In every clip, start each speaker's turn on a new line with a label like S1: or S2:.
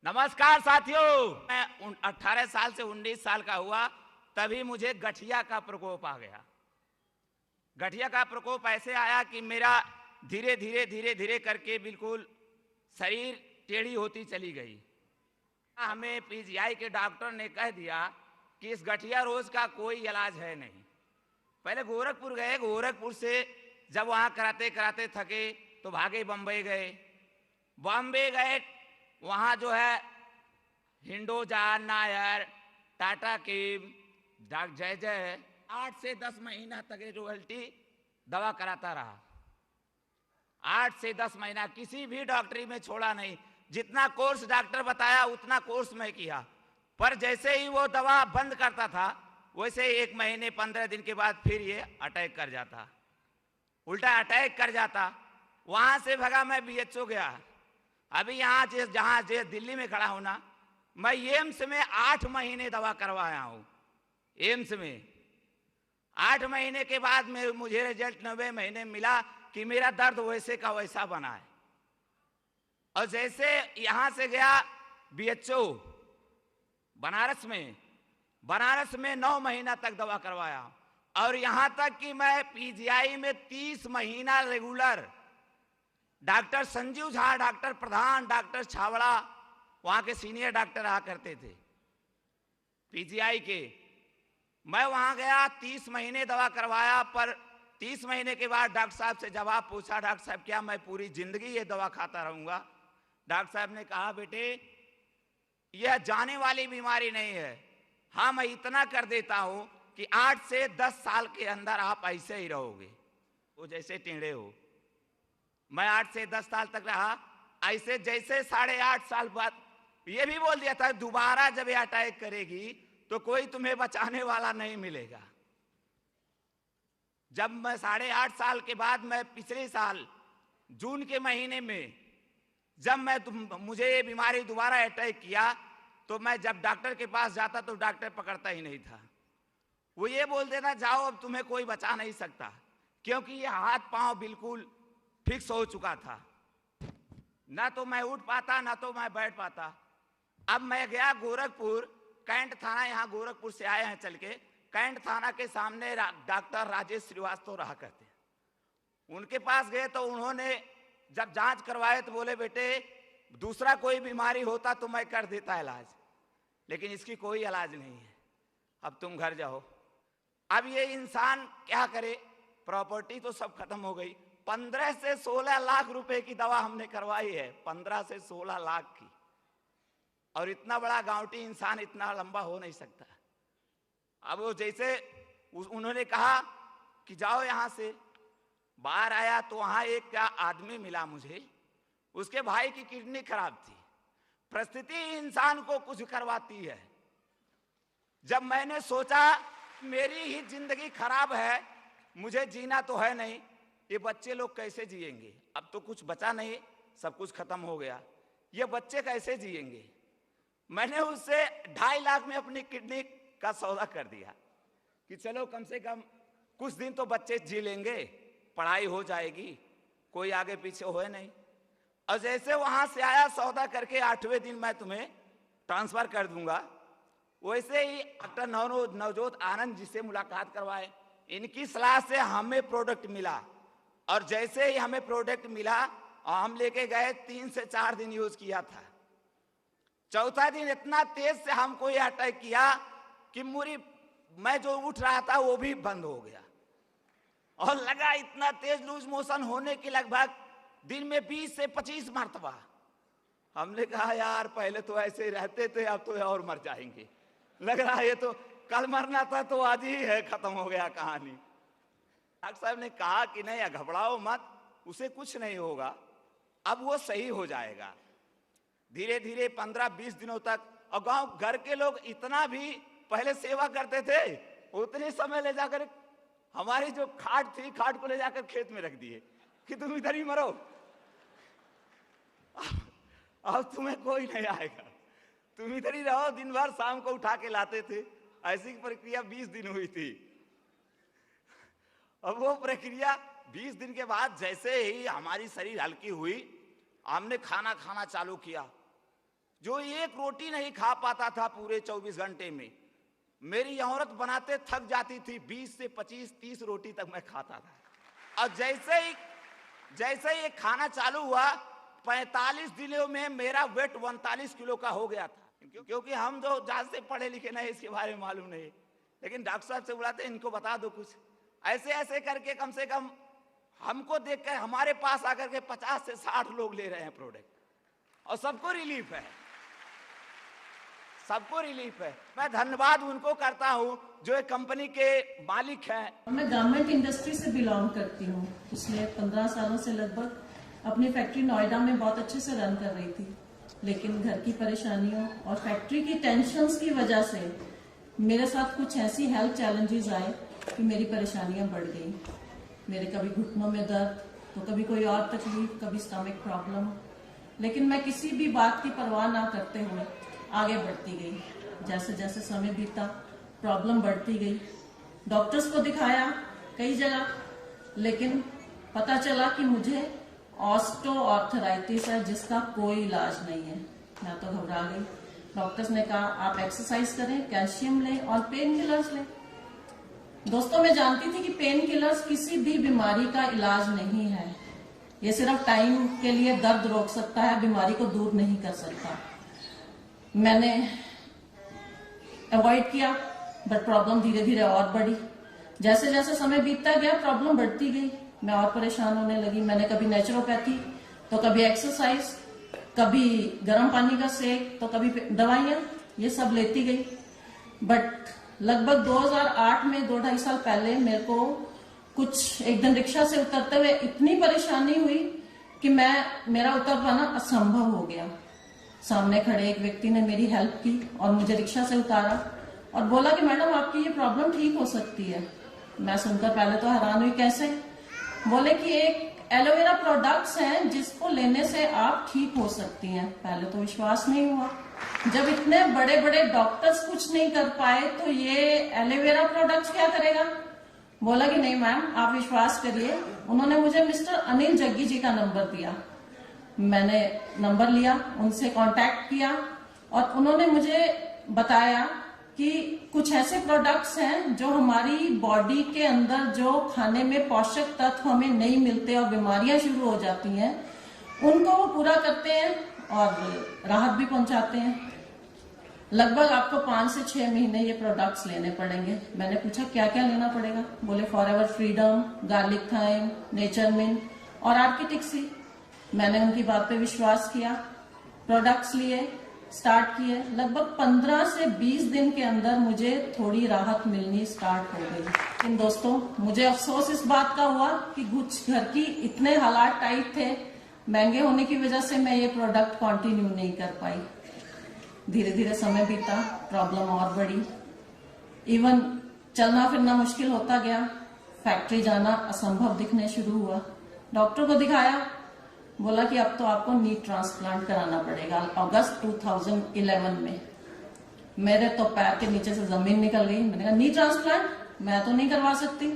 S1: नमस्कार साथियों। मैं 18 साल से 19 साल का हुआ तभी मुझे गठिया का प्रकोप आ गया। गठिया का प्रकोप ऐसे आया कि मेरा धीरे धीरे धीरे धीरे करके बिल्कुल शरीर टेढ़ी होती चली गई। हमें पीजीआई के डॉक्टर ने कह दिया कि इस गठिया रोग का कोई इलाज है नहीं। पहले गोरखपुर गए, गोरखपुर से जब वहाँ कराते कराते थके तो भागे बम्बई गए। बॉम्बे गए, वहाँ जो है हिंडोजा, नायर, टाटा किम, जय जय 8 से 10 महीना तक रॉयल्टी दवा कराता रहा। 8 से 10 महीना किसी भी डॉक्टरी में छोड़ा नहीं। जितना कोर्स डॉक्टर बताया उतना कोर्स मैं किया, पर जैसे ही वो दवा बंद करता था वैसे 1 महीने 15 दिन के बाद फिर ये अटैक कर जाता, उल्टा अटैक कर जाता। वहाँ से भगा, मैं बीएचओ गया। अभी यहाँ जहाँ दिल्ली में खड़ा हूँ ना, मैं एम्स में 8 महीने दवा करवाया हूँ। एम्स में 8 महीने के बाद में मुझे रिजल्ट 90 महीने मिला कि मेरा दर्द वैसे का वैसा बना है। और जैसे यहाँ से गया बीएचओ बनारस में 9 महीना तक दवा करवाया। और यहाँ तक कि मैं पीजीआई में 30 महीना regular, doctor Sanjeev Jha, doctor Pradhan, doctor छावड़ा वहाँ के सीनियर डॉक्टर रहा करते थे पीजीआई के। मैं वहाँ गया, 30 महीने दवा करवाया, पर 30 महीने के बाद डॉक्टर साहब से जवाब पूछा, डॉक्टर साहब क्या मैं पूरी जिंदगी ये दवा खाता रहूँगा? डॉक्टर साहब ने कहा, बेटे यह जाने वाली बीमारी नहीं है। हाँ, मैं इतना कर देता हूँ कि 8 से 10 साल के अंदर आप ऐसे ही रहोगे, वो जैसे टेढ़े हो। मैं 8 से 10 साल तक रहा ऐसे, जैसे 8.5 साल बाद ये भी बोल दिया था दोबारा जब ये अटैक करेगी तो कोई तुम्हें बचाने वाला नहीं मिलेगा। जब मैं 8.5 साल के बाद, मैं पिछले साल जून के महीने में जब मुझे ये बीमारी दोबारा अटैक किया तो मैं जब डॉक्टर के पास जाता तो डॉक्टर पकड़ता ही नहीं था। वो ये बोल देता, जाओ अब तुम्हें कोई बचा नहीं सकता, क्योंकि ये हाथ पांव बिल्कुल फिक्स हो चुका था। ना तो मैं उठ पाता ना तो मैं बैठ पाता। अब मैं गया गोरखपुर, कैंट थाना, यहाँ गोरखपुर से आए हैं चल के, कैंट थाना के सामने डॉक्टर राजेश श्रीवास्तव रहा करते हैं। उनके पास गए तो उन्होंने जब जांच करवाए तो बोले, बेटे दूसरा कोई बीमारी होता तो मैं कर देता इलाज, लेकिन इसकी कोई इलाज नहीं है, अब तुम घर जाओ। अब ये इंसान क्या करे, प्रॉपर्टी तो सब खत्म हो गई। 15 से 16 लाख रुपए की दवा हमने करवाई है, 15 से 16 लाख की। और इतना बड़ा गांवटी इंसान इतना लंबा हो नहीं सकता। अब वो जैसे उन्होंने कहा कि जाओ यहां से, बाहर आया तो वहां एक क्या आदमी मिला मुझे, उसके भाई की किडनी खराब थी। परिस्थिति इंसान को कुछ करवाती है। जब मैंने सोचा मेरी ही जिंदगी खराब है, मुझे जीना तो है नहीं, ये बच्चे लोग कैसे जिएंगे? अब तो कुछ बचा नहीं, सब कुछ खत्म हो गया, ये बच्चे कैसे जिएंगे? मैंने उससे 2.5 लाख में अपनी किडनी का सौदा कर दिया कि चलो कम से कम कुछ दिन तो बच्चे जी लेंगे, पढ़ाई हो जाएगी, कोई आगे पीछे होए नहीं। और जैसे वहां से आया सौदा करके, 8वें दिन मैं तुम्हें ट्रांसफर कर दूंगा, वैसे ही डॉक्टर नवजोत आनंद जी से मुलाकात करवाए। इनकी सलाह से हमें प्रोडक्ट मिला, और जैसे ही हमें प्रोडक्ट मिला हम लेके गए, 3 से 4 दिन यूज किया था। चौथा दिन इतना तेज से हमको यह अटैक किया कि मैं जो उठ रहा था वो भी बंद हो गया, और लगा इतना तेज लूज मोशन होने की लगभग दिन में 20 से 25 मरतबा। हमने कहा यार पहले तो ऐसे ही रहते थे, अब तो और मर जाएंगे, लग रहा है ये तो कल मरना था तो आज ही है, खत्म हो गया कहानी। डॉक्टर साहब ने कहा कि नहीं घबराओ मत, उसे कुछ नहीं होगा, अब वो सही हो जाएगा धीरे धीरे 15-20 दिनों तक। और गांव घर के लोग इतना भी पहले सेवा करते थे, उतने समय ले जाकर हमारी जो खाट थी, खाट को ले जाकर खेत में रख दिए कि तुम इधर ही मरो, अब तुम्हें कोई नहीं आएगा, तुम इधर ही रहो। दिन भर शाम को उठा के लाते थे। ऐसी प्रक्रिया 20 दिन हुई थी। अब वो प्रक्रिया 20 दिन के बाद जैसे ही हमारी शरीर हल्की हुई, हमने खाना खाना चालू किया। जो एक रोटी नहीं खा पाता था पूरे 24 घंटे में, मेरी औरत बनाते थक जाती थी, 20 से 25 30 रोटी तक मैं खाता था। और जैसे ही खाना चालू हुआ, 45 दिनों में मेरा वेट 39 किलो का हो गया था। क्योंकि हम जो ज्यादा पढ़े लिखे नहीं, इसके बारे में मालूम नहीं, लेकिन डॉक्टर साहब से बुलाते इनको बता दो कुछ। ऐसे ऐसे करके कम से कम हमको देखकर हमारे पास आकर के 50 से 60 लोग ले रहे हैं प्रोडक्ट, और सबको रिलीफ है, सबको रिलीफ है। मैं धन्यवाद उनको करता हूं जो एक कंपनी के मालिक हैं।
S2: मैं गवर्नमेंट इंडस्ट्री से बिलोंग करती हूँ। पिछले 15 सालों से लगभग अपनी फैक्ट्री नोएडा में बहुत अच्छे से रन कर रही थी, लेकिन घर की परेशानियों और फैक्ट्री की टेंशन्स की वजह से मेरे साथ कुछ ऐसी हेल्थ चैलेंजेस आए कि मेरी परेशानियां बढ़ गई। मेरे कभी घुटनों में दर्द, तो कभी कोई और तकलीफ, कभी स्टमक प्रॉब्लम, लेकिन मैं किसी भी बात की परवाह ना करते हुए आगे बढ़ती गई। जैसे जैसे समय बीता, प्रॉब्लम बढ़ती गई। डॉक्टर्स को दिखाया कई जगह, लेकिन पता चला कि मुझे ऑस्टियोआर्थराइटिस है, जिसका कोई इलाज नहीं है। मैं तो घबरा गई। डॉक्टर्स ने कहा आप एक्सरसाइज करें, कैल्शियम लें और पेन किलर्स लें। दोस्तों, मैं जानती थी कि पेन किलर्स किसी भी बीमारी का इलाज नहीं है। ये सिर्फ टाइम के लिए दर्द रोक सकता है, बीमारी को दूर नहीं कर सकता। मैंने अवॉइड किया, बट प्रॉब्लम धीरे धीरे और बढ़ी। जैसे जैसे समय बीतता गया, प्रॉब्लम बढ़ती गई, मैं और परेशान होने लगी। मैंने कभी नेचुरोपैथी, तो कभी एक्सरसाइज, कभी गर्म पानी का सेक, तो कभी दवाइयां, ये सब लेती गई। बट लगभग 2008 में, 2-2.5 साल पहले, मेरे को कुछ एक दिन रिक्शा से उतरते हुए इतनी परेशानी हुई कि मेरा उतर पाना असंभव हो गया। सामने खड़े एक व्यक्ति ने मेरी हेल्प की और मुझे रिक्शा से उतारा और बोला कि मैडम आपकी ये प्रॉब्लम ठीक हो सकती है। मैं सुनकर पहले तो हैरान हुई, कैसे? बोले कि एक एलोवेरा प्रोडक्ट्स हैं जिसको लेने से आप ठीक हो सकती हैं। पहले तो विश्वास नहीं हुआ। जब इतने बड़े बड़े डॉक्टर्स कुछ नहीं कर पाए, तो ये एलोवेरा प्रोडक्ट्स क्या करेगा? बोला कि नहीं मैम, आप विश्वास करिए। उन्होंने मुझे मिस्टर अनिल जग्गी जी का नंबर दिया। मैंने नंबर लिया, उनसे कांटेक्ट किया और उन्होंने मुझे बताया कि कुछ ऐसे प्रोडक्ट्स हैं जो हमारी बॉडी के अंदर जो खाने में पोषक तत्व हमें नहीं मिलते और बीमारियां शुरू हो जाती हैं, उनको वो पूरा करते हैं और राहत भी पहुंचाते हैं। लगभग आपको 5 से 6 महीने ये प्रोडक्ट्स लेने पड़ेंगे। मैंने पूछा क्या क्या लेना पड़ेगा? बोले forever freedom, garlic thyme, nature mint और आर्किटिक्सी। मैंने उनकी बात पे विश्वास किया, प्रोडक्ट्स लिए, स्टार्ट किए। लगभग 15 से 20 दिन के अंदर मुझे थोड़ी राहत मिलनी स्टार्ट हो गई। लेकिन दोस्तों, मुझे अफसोस इस बात का हुआ कि कुछ घर की इतने हालात टाइट थे, महंगे होने की वजह से मैं ये प्रोडक्ट कंटिन्यू नहीं कर पाई। धीरे धीरे समय बीता, प्रॉब्लम और बढ़ी। इवन चलना फिरना मुश्किल होता गया, फैक्ट्री जाना असंभव दिखने शुरू हुआ। डॉक्टर को दिखाया, बोला कि अब तो आपको नी ट्रांसप्लांट कराना पड़ेगा। अगस्त 2011 में मेरे तो पैर के नीचे से जमीन निकल गई। मैंने कहा नी ट्रांसप्लांट मैं तो नहीं करवा सकती।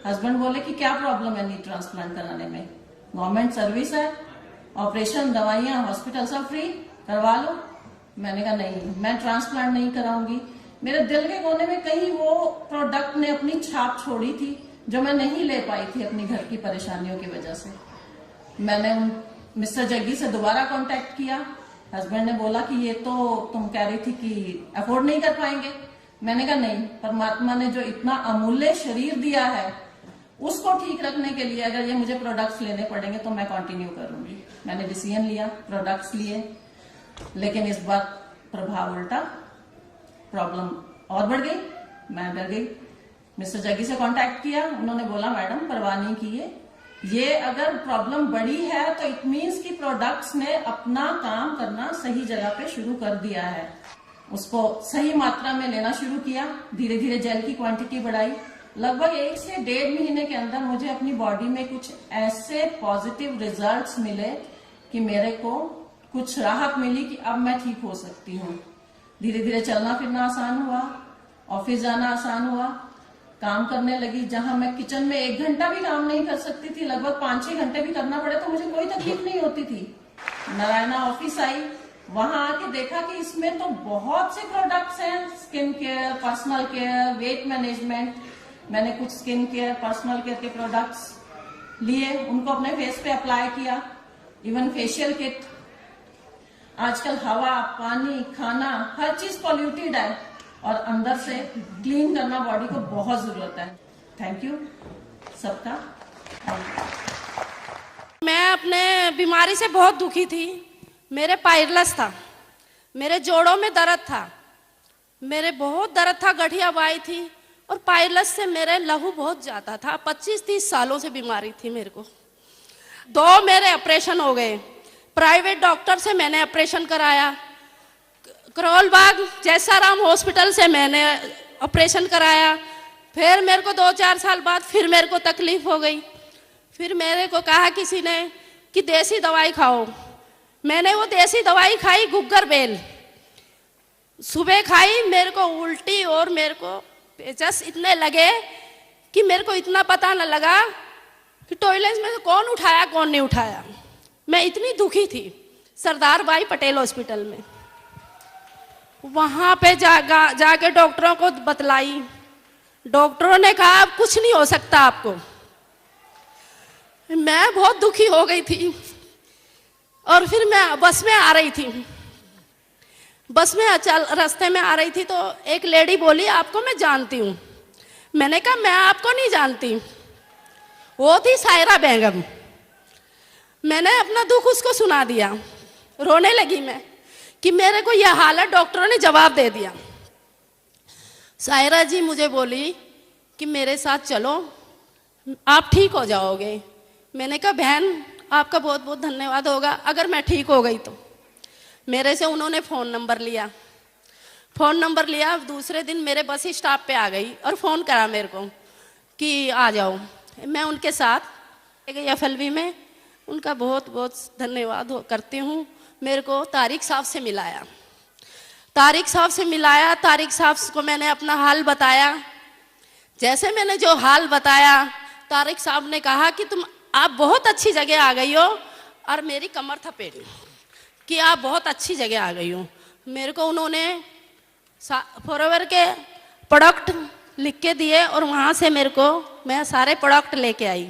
S2: हस्बैंड बोले कि क्या प्रॉब्लम है नी ट्रांसप्लांट कराने में? गवर्नमेंट सर्विस है, ऑपरेशन, दवाइयां, हॉस्पिटल सब फ्री, करवा लो। मैंने कहा नहीं, मैं ट्रांसप्लांट नहीं कराऊंगी। मेरे दिल के कोने में कहीं वो प्रोडक्ट ने अपनी छाप छोड़ी थी जो मैं नहीं ले पाई थी अपनी घर की परेशानियों की वजह से। मैंने मिस्टर जग्गी से दोबारा कांटेक्ट किया। हस्बैंड ने बोला कि ये तो तुम कह रही थी कि अफोर्ड नहीं कर पाएंगे। मैंने कहा नहीं, परमात्मा ने जो इतना अमूल्य शरीर दिया है उसको ठीक रखने के लिए अगर ये मुझे प्रोडक्ट्स लेने पड़ेंगे तो मैं कंटिन्यू करूंगी। मैंने डिसीजन लिया, प्रोडक्ट्स लिए, लेकिन इस बार प्रभाव उल्टा, प्रॉब्लम और बढ़ गई। मैं डर गई। मिस्टर जग्गी से कांटेक्ट किया, उन्होंने बोला मैडम परवाह नहीं कीजिए, ये अगर प्रॉब्लम बड़ी है तो इट मीन्स कि प्रोडक्ट्स ने अपना काम करना सही जगह पे शुरू कर दिया है। उसको सही मात्रा में लेना शुरू किया, धीरे धीरे जेल की क्वांटिटी बढ़ाई। लगभग 1 से 1.5 महीने के अंदर मुझे अपनी बॉडी में कुछ ऐसे पॉजिटिव रिजल्ट्स मिले कि मेरे को कुछ राहत मिली कि अब मैं ठीक हो सकती हूँ। धीरे धीरे चलना फिरना आसान हुआ, ऑफिस जाना आसान हुआ, काम करने लगी। जहां मैं किचन में 1 घंटा भी काम नहीं कर सकती थी, लगभग 5-6 घंटे भी करना पड़े तो मुझे कोई तकलीफ नहीं होती थी। नारायणा ऑफिस आई, वहां आके देखा कि इसमें तो बहुत से प्रोडक्ट्स हैं, skin care, personal care, weight management. मैंने कुछ स्किन केयर, पर्सनल केयर के प्रोडक्ट्स लिए, उनको अपने फेस पे अप्लाई किया। Even facial kit. आजकल हवा, पानी, खाना, हर चीज पॉल्यूटेड है और अंदर से क्लीन करना बॉडी को बहुत जरूरत है। थैंक यू सबका।
S3: मैं अपने बीमारी से बहुत दुखी थी। मेरे पायरलस था, मेरे जोड़ों में दर्द था, मेरे बहुत दर्द था, गठिया बाई थी और पायरलस से मेरे लहू बहुत जाता था। 25-30 सालों से बीमारी थी मेरे को। 2 मेरे ऑपरेशन हो गए। प्राइवेट डॉक्टर से मैंने ऑपरेशन कराया। करोल बाग जैसाराम हॉस्पिटल से मैंने ऑपरेशन कराया। फिर मेरे को 2-4 साल बाद फिर मेरे को तकलीफ हो गई। फिर मेरे को कहा किसी ने कि देसी दवाई खाओ। मैंने वो देसी दवाई खाई, गुग्गर बेल। सुबह खाई, मेरे को उल्टी और मेरे को पेचस इतने लगे कि मेरे को इतना पता न लगा कि टॉयलेट में से कौन उठाया कौन नहीं उठाया। मैं इतनी दुखी थी। सरदार भाई पटेल हॉस्पिटल में वहां पे जाके डॉक्टरों को बतलाई। डॉक्टरों ने कहा अब कुछ नहीं हो सकता आपको। मैं बहुत दुखी हो गई थी और फिर मैं बस में आ रही थी। बस में रास्ते में आ रही थी तो एक लेडी बोली आपको मैं जानती हूँ। मैंने कहा मैं आपको नहीं जानती। वो थी सायरा बेगम। मैंने अपना दुख उसको सुना दिया। रोने लगी मैं कि मेरे को यह हाल है। डॉक्टरों ने जवाब दे दिया। सायरा जी मुझे बोली कि मेरे साथ चलो, आप ठीक हो जाओगे। मैंने कहा बहन आपका बहुत बहुत धन्यवाद होगा अगर मैं ठीक हो गई तो। मेरे से उन्होंने फ़ोन नंबर लिया। फ़ोन नंबर लिया, दूसरे दिन मेरे बस स्टॉप पे आ गई और फ़ोन करा मेरे को कि आ जाओ। मैं उनके साथ गई FLV में। उनका बहुत बहुत धन्यवाद करती हूँ। मेरे को तारिक साहब से मिलाया। तारिक साहब से मिलाया। तारिक साहब को मैंने अपना हाल बताया। जैसे मैंने जो हाल बताया, तारिक साहब ने कहा कि आप बहुत अच्छी जगह आ गई हो। और मेरी कमर थपेड़ी कि आप बहुत अच्छी जगह आ गई हो। मेरे को उन्होंने फॉरएवर के प्रोडक्ट लिख के दिए और वहाँ से मेरे को मैं सारे प्रोडक्ट लेके आई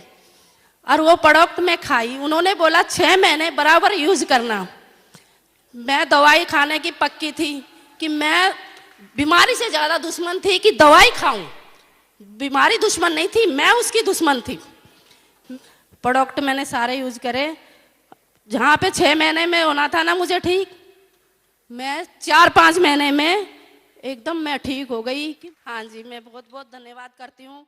S3: और वो प्रोडक्ट मैं खाई। उन्होंने बोला 6 महीने बराबर यूज करना। मैं दवाई खाने की पक्की थी कि मैं बीमारी से ज़्यादा दुश्मन थी कि दवाई खाऊं। बीमारी दुश्मन नहीं थी, मैं उसकी दुश्मन थी। प्रोडक्ट मैंने सारे यूज करे। जहाँ पे 6 महीने में होना था ना मुझे ठीक, मैं 4-5 महीने में एकदम मैं ठीक हो गई। हाँ जी, मैं बहुत बहुत धन्यवाद करती हूँ।